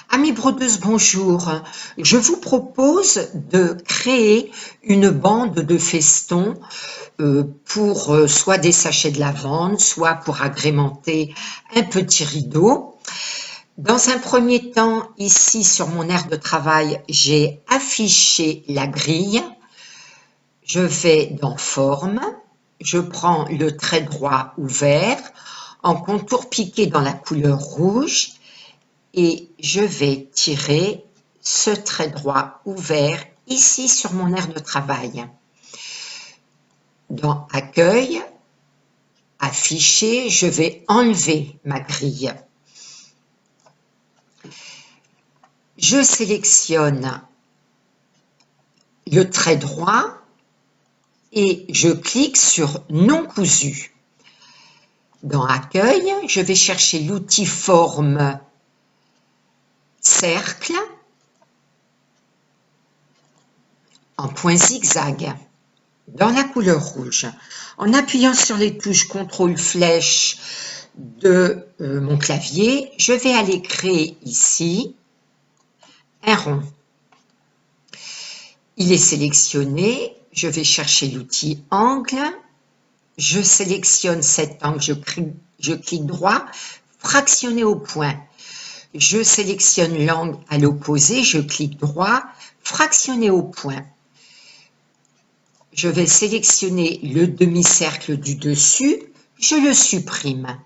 Amis brodeuses, bonjour. Je vous propose de créer une bande de festons pour soit des sachets de lavande, soit pour agrémenter un petit rideau. Dans un premier temps, ici sur mon aire de travail, j'ai affiché la grille. Je vais dans Forme, je prends le trait droit ouvert en contour piqué dans la couleur rouge et je vais tirer ce trait droit ouvert ici sur mon aire de travail. Dans Accueil, Afficher, je vais enlever ma grille. Je sélectionne le trait droit et je clique sur Non cousu. Dans Accueil, je vais chercher l'outil Forme Cercle en point zigzag dans la couleur rouge. En appuyant sur les touches CTRL flèche de mon clavier, je vais aller créer ici un rond. Il est sélectionné, je vais chercher l'outil Angle, je sélectionne cet angle, je clique droit, fractionner au point. Je sélectionne l'angle à l'opposé, je clique droit, fractionner au point. Je vais sélectionner le demi-cercle du dessus, je le supprime.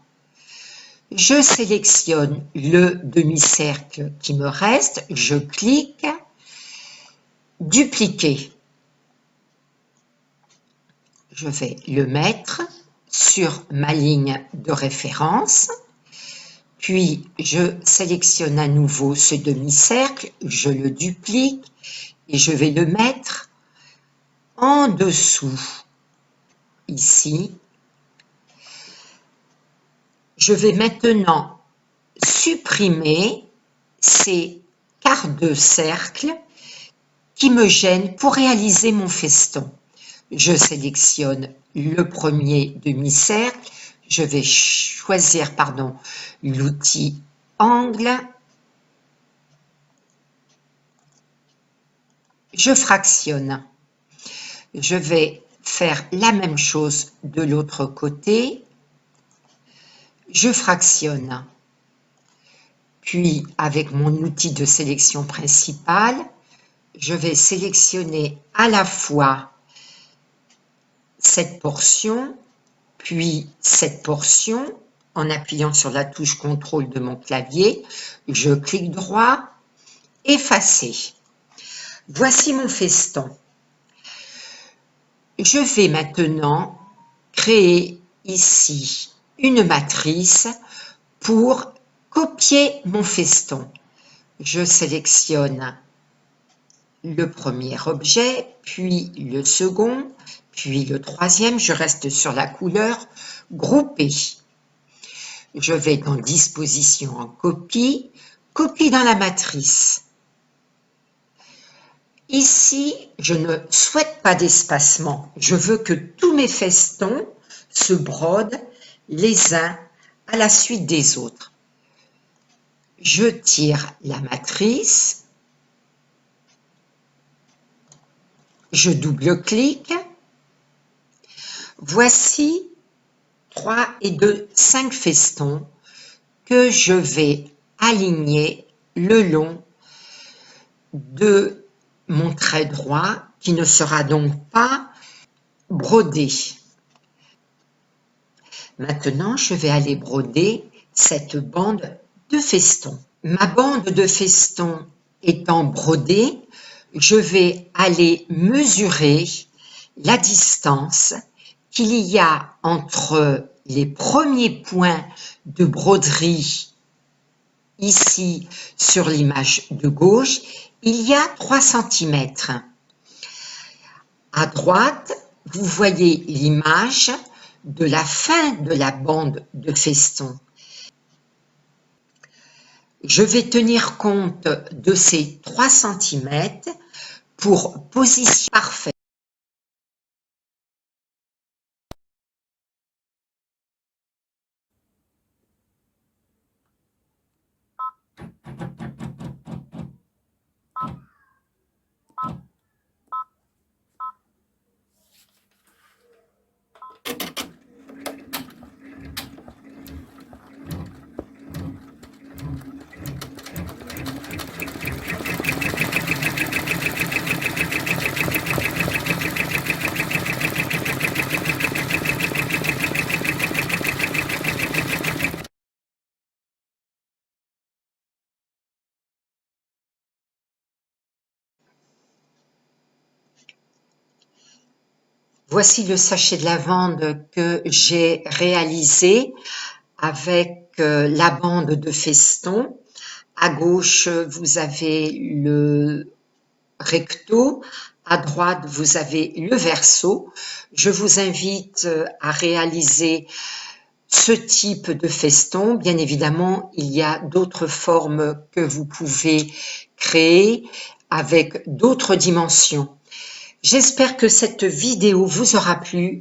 Je sélectionne le demi-cercle qui me reste, je clique, dupliquer. Je vais le mettre sur ma ligne de référence, puis je sélectionne à nouveau ce demi-cercle, je le duplique et je vais le mettre en dessous, ici. Je vais maintenant supprimer ces quarts de cercle qui me gênent pour réaliser mon feston. Je sélectionne le premier demi-cercle, je vais choisir l'outil Angle, je fractionne. Je vais faire la même chose de l'autre côté, je fractionne. Puis avec mon outil de sélection principale, je vais sélectionner à la fois cette portion, puis cette portion, en appuyant sur la touche CTRL de mon clavier, je clique droit, effacer. Voici mon feston. Je vais maintenant créer ici une matrice pour copier mon feston. Je sélectionne le premier objet, puis le second, puis le troisième. Je reste sur la couleur Grouper. Je vais dans Disposition en copie, copie dans la matrice. Ici, je ne souhaite pas d'espacement. Je veux que tous mes festons se brodent les uns à la suite des autres. Je tire la matrice, je double-clique. Voici 3 et 2, 5 festons que je vais aligner le long de mon trait droit qui ne sera donc pas brodé. Maintenant, je vais aller broder cette bande de festons. Ma bande de festons étant brodée, je vais aller mesurer la distance qu'il y a entre les premiers points de broderie ici sur l'image de gauche, il y a 3 cm. À droite, vous voyez l'image de la fin de la bande de feston. Je vais tenir compte de ces 3 cm pour position parfaite. Voici le sachet de lavande que j'ai réalisé avec la bande de feston. À gauche, vous avez le recto, à droite, vous avez le verso. Je vous invite à réaliser ce type de feston. Bien évidemment, il y a d'autres formes que vous pouvez créer avec d'autres dimensions. J'espère que cette vidéo vous aura plu.